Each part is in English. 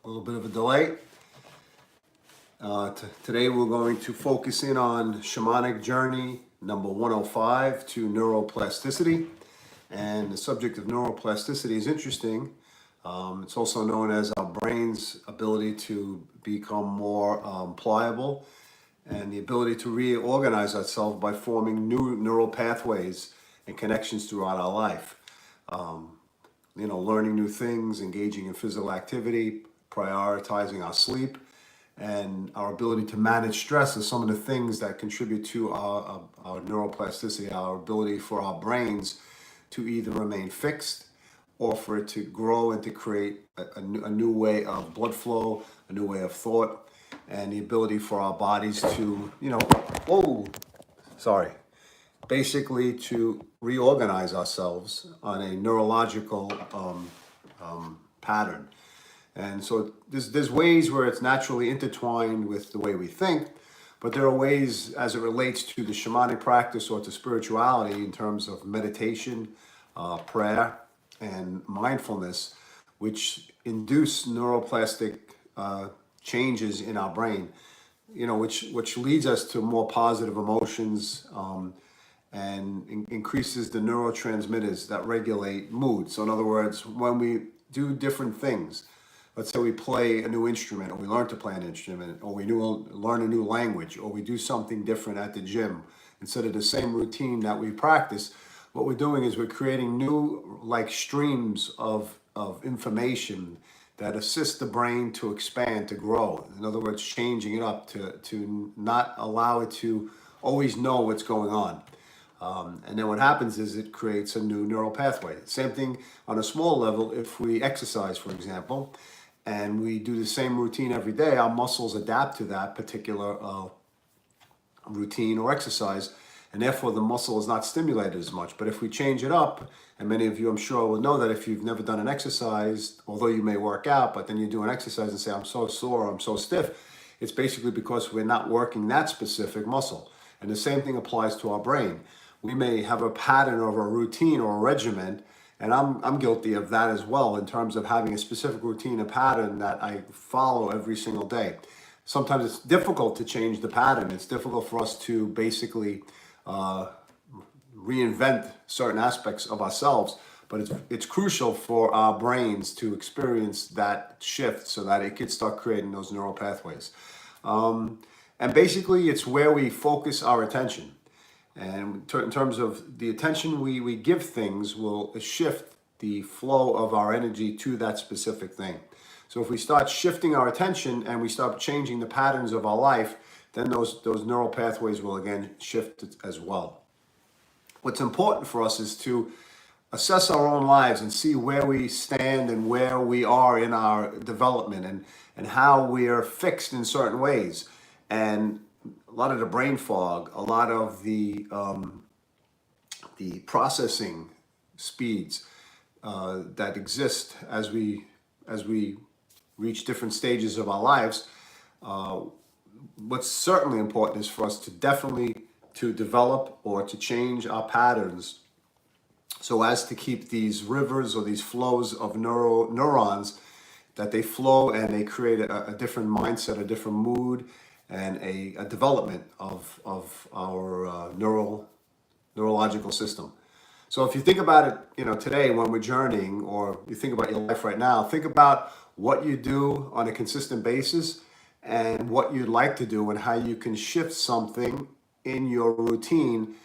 little bit of a delay. Today we're going to focus in on Shamanic Journey number 105 to neuroplasticity. And the subject of neuroplasticity is interesting. It's also known as our brain's ability to become more pliable and the ability to reorganize ourselves by forming new neural pathways and connections throughout our life. Learning new things, engaging in physical activity, prioritizing our sleep, and our ability to manage stress are some of the things that contribute to our neuroplasticity, our ability for our brains to either remain fixed or for it to grow and to create a new way of blood flow, a new way of thought, and the ability for our bodies to, basically to reorganize ourselves on a neurological pattern. And so there's ways where it's naturally intertwined with the way we think, but there are ways as it relates to the shamanic practice or to spirituality in terms of meditation, prayer, and mindfulness, which induce neuroplastic changes in our brain, which leads us to more positive emotions, and increases the neurotransmitters that regulate mood. So in other words, when we do different things, let's say we play a new instrument, or we learn to play an instrument, or we learn a new language, or we do something different at the gym, instead of the same routine that we practice, what we're doing is we're creating new streams of information that assist the brain to expand, to grow. In other words, changing it up to not allow it to always know what's going on. And then what happens is it creates a new neural pathway. Same thing on a small level. If we exercise, for example, and we do the same routine every day, our muscles adapt to that particular routine or exercise, and therefore the muscle is not stimulated as much. But if we change it up, and many of you I'm sure will know that if you've never done an exercise, although you may work out, but then you do an exercise and say, I'm so sore, I'm so stiff, it's basically because we're not working that specific muscle. And the same thing applies to our brain. We may have a pattern or a routine or a regimen, and I'm guilty of that as well in terms of having a specific routine, a pattern that I follow every single day. Sometimes it's difficult to change the pattern. It's difficult for us to basically reinvent certain aspects of ourselves, but it's crucial for our brains to experience that shift so that it could start creating those neural pathways. And basically, it's where we focus our attention. And in terms of the attention we give things will shift the flow of our energy to that specific thing. So if we start shifting our attention and we start changing the patterns of our life, then those neural pathways will again shift as well. What's important for us is to assess our own lives and see where we stand and where we are in our development and how we are fixed in certain ways. And a lot of the brain fog, a lot of the processing speeds that exist as we reach different stages of our lives. What's certainly important is for us to develop or to change our patterns so as to keep these rivers or these flows of neurons that they flow and they create a different mindset, a different mood, and a development of our neurological system. So if you think about it, today when we're journeying, or you think about your life right now, think about what you do on a consistent basis and what you'd like to do and how you can shift something in your routine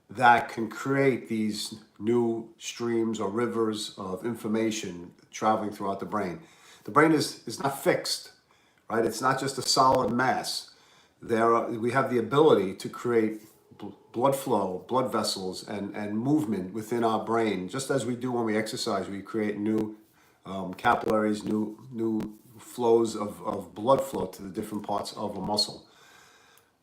that can create these new streams or rivers of information traveling throughout the brain. The brain is not fixed, right? It's not just a solid mass. We have the ability to create blood flow, blood vessels, and movement within our brain. Just as we do when we exercise, we create new capillaries, new flows of blood flow to the different parts of a muscle.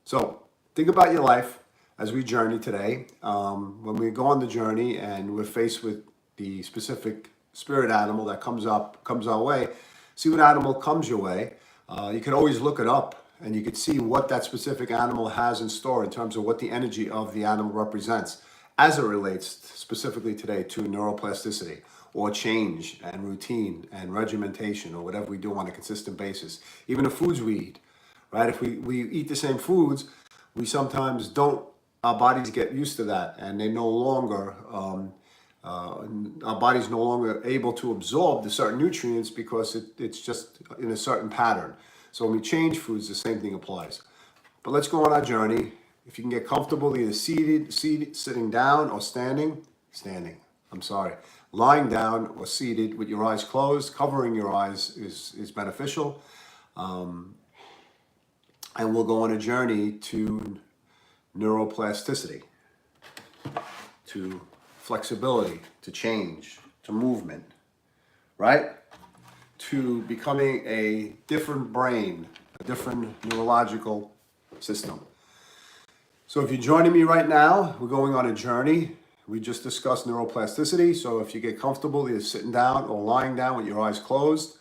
So think about your life as we journey today. When we go on the journey and we're faced with the specific spirit animal that comes our way, see what animal comes your way. You can always look it up, and you can see what that specific animal has in store in terms of what the energy of the animal represents as it relates specifically today to neuroplasticity. or change and routine and regimentation or whatever we do on a consistent basis. Even the foods we eat, right? If we eat the same foods, we sometimes don't, our bodies get used to that, and they no longer, our body's no longer able to absorb the certain nutrients because it's just in a certain pattern. So when we change foods, the same thing applies. But let's go on our journey. If you can get comfortable, either seated, sitting down, or lying down or seated with your eyes closed. Covering your eyes is beneficial. And we'll go on a journey to neuroplasticity, to flexibility, to change, to movement, right? To becoming a different brain, a different neurological system. So if you're joining me right now, we're going on a journey. We just discussed neuroplasticity. So if you get comfortable, either sitting down or lying down with your eyes closed,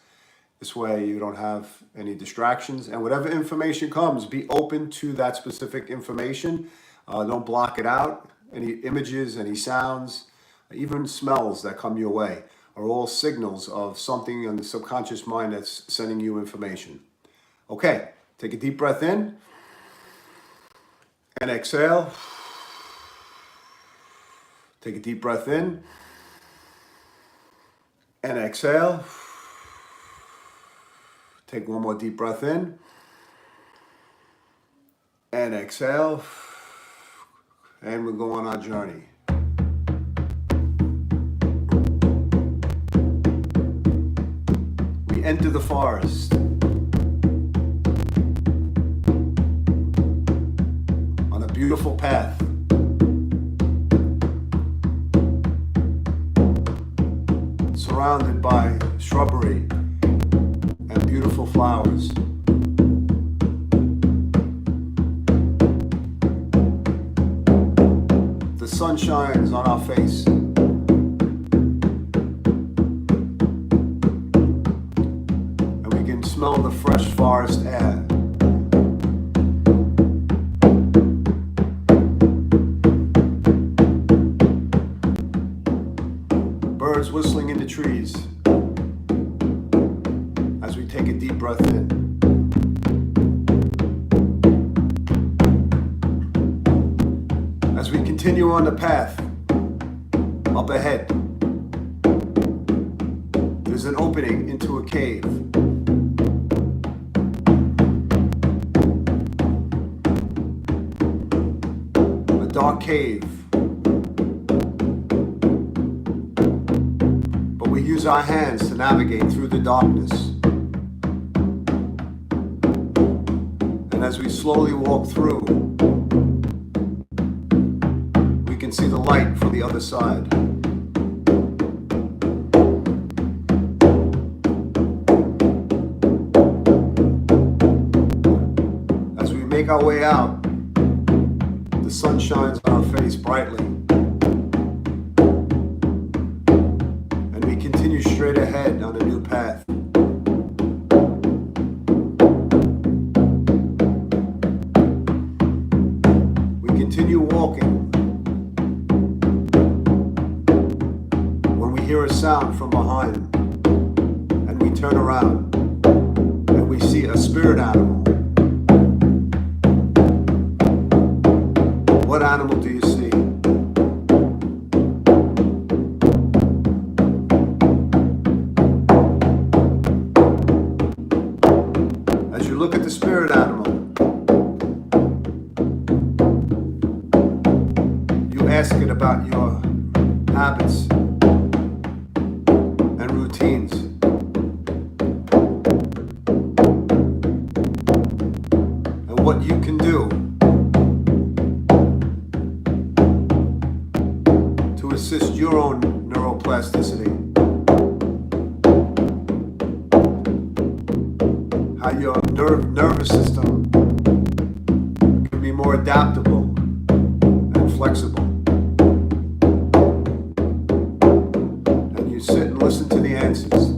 this way you don't have any distractions. And whatever information comes, be open to that specific information. Don't block it out. Any images, any sounds, even smells that come your way are all signals of something in the subconscious mind that's sending you information. Okay, take a deep breath in and exhale. Take a deep breath in and exhale. Take one more deep breath in and exhale. And we'll go on our journey. We enter the forest. On a beautiful path. Surrounded by shrubbery and beautiful flowers. The sun shines on our face. And we can smell the fresh forest air. Birds whistling in the trees as we take a deep breath in. As we continue on the path, up ahead, there's an opening into a cave. A dark cave. But we use our hands to navigate through the darkness. And as we slowly walk through, we can see the light from the other side. As we make our way out, the sun shines on our face brightly. And we continue straight ahead on a new path. Continue walking. When we hear a sound from behind and we turn around and we see a spirit animal, what animal do you see? As you look at the spirit animal, ask it about your habits and routines. And what you can do to assist your own neuroplasticity. How your nervous system can be more adaptable and flexible. Sit and listen to the answers.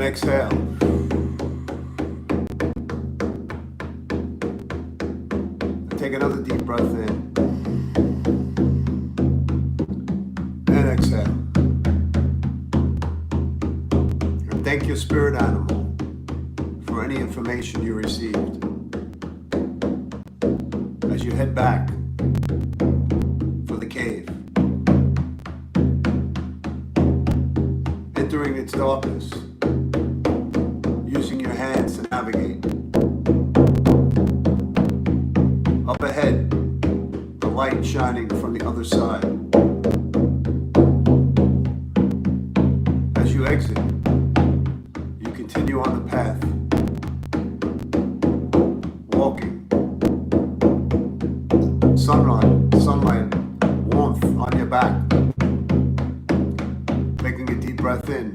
exhale. Take another deep breath in. And exhale. And thank your spirit animal for any information you received. As you head back for the cave, entering its darkness, using your hands to navigate. Up ahead, the light shining from the other side. As you exit, you continue on the path, walking. Sunlight, warmth on your back. Taking a deep breath in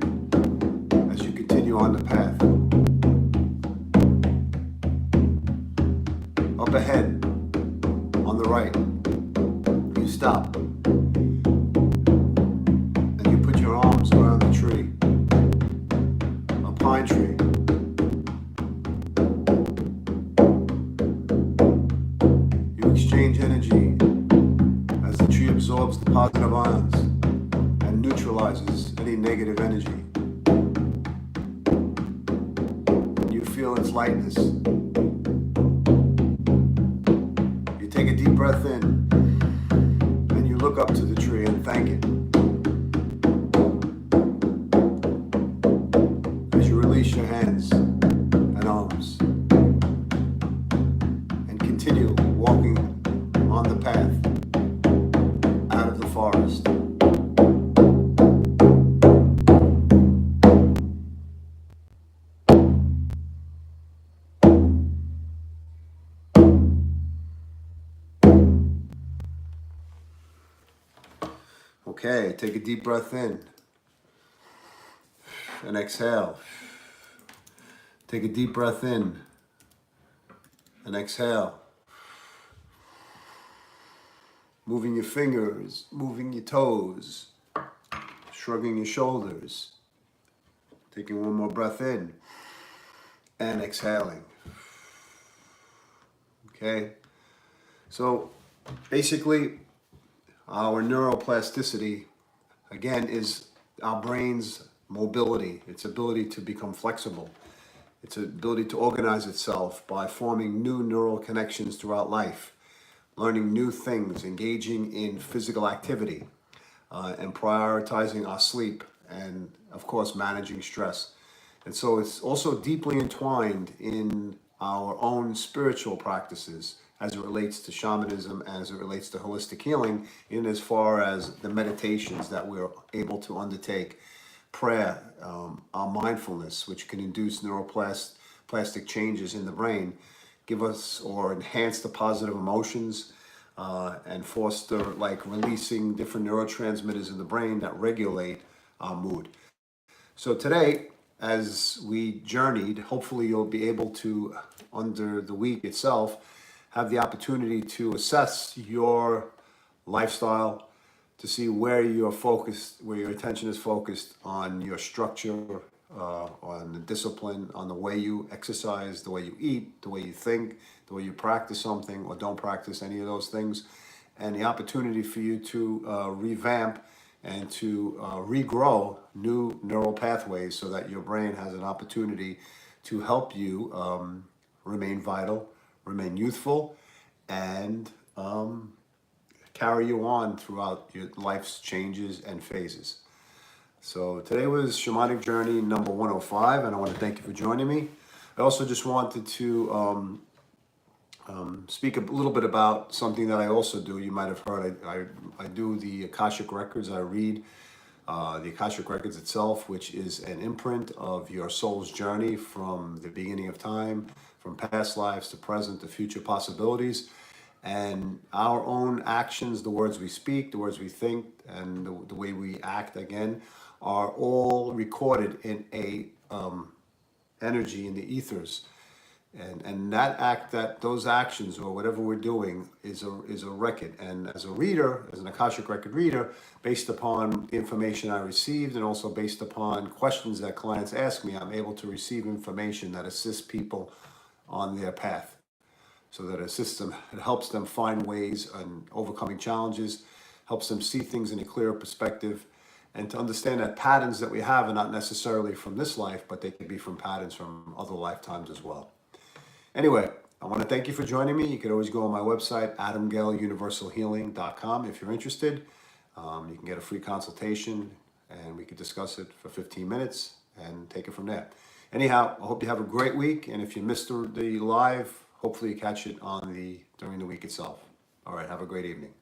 as you continue on the path. Up ahead, on the right, you stop and you put your arms around the tree, a pine tree. You exchange energy as the tree absorbs the positive ions and neutralizes any negative energy. You feel its lightness. Take a deep breath in, and you look up to the tree and thank it. As you release your hands and arms, and continue walking on the path out of the forest. Okay, take a deep breath in and exhale. Take a deep breath in and exhale. Moving your fingers, moving your toes, shrugging your shoulders. Taking one more breath in and exhaling. Okay, so basically, our neuroplasticity, again, is our brain's mobility, its ability to become flexible, its ability to organize itself by forming new neural connections throughout life, learning new things, engaging in physical activity, and prioritizing our sleep, and of course, managing stress. And so it's also deeply entwined in our own spiritual practices as it relates to shamanism, as it relates to holistic healing, in as far as the meditations that we're able to undertake, prayer, our mindfulness, which can induce neuroplastic changes in the brain, give us or enhance the positive emotions, and foster like releasing different neurotransmitters in the brain that regulate our mood. So today, as we journeyed, hopefully you'll be able to, under the week itself, have the opportunity to assess your lifestyle, to see where you're focused, where your attention is focused on your structure, on the discipline, on the way you exercise, the way you eat, the way you think, the way you practice something or don't practice any of those things, and the opportunity for you to revamp and to regrow new neural pathways so that your brain has an opportunity to help you remain vital, remain youthful, and carry you on throughout your life's changes and phases. So today was Shamanic Journey number 105, and I want to thank you for joining me. I also just wanted to speak a little bit about something that I also do. You might have heard I do the Akashic Records. I read the Akashic Records itself, which is an imprint of your soul's journey from the beginning of time, from past lives to present to future possibilities. And our own actions, the words we speak, the words we think, and the way we act, again, are all recorded in a energy in the ethers And that act, that those actions or whatever we're doing is a record. And as a reader, as an Akashic record reader, based upon the information I received and also based upon questions that clients ask me, I'm able to receive information that assists people on their path. So that it helps them find ways on overcoming challenges, helps them see things in a clearer perspective, and to understand that patterns that we have are not necessarily from this life, but they could be from patterns from other lifetimes as well. Anyway, I want to thank you for joining me. You can always go on my website, adamgaleuniversalhealing.com, if you're interested. You can get a free consultation, and we could discuss it for 15 minutes and take it from there. Anyhow, I hope you have a great week, and if you missed the live, hopefully you catch it during the week itself. All right, have a great evening.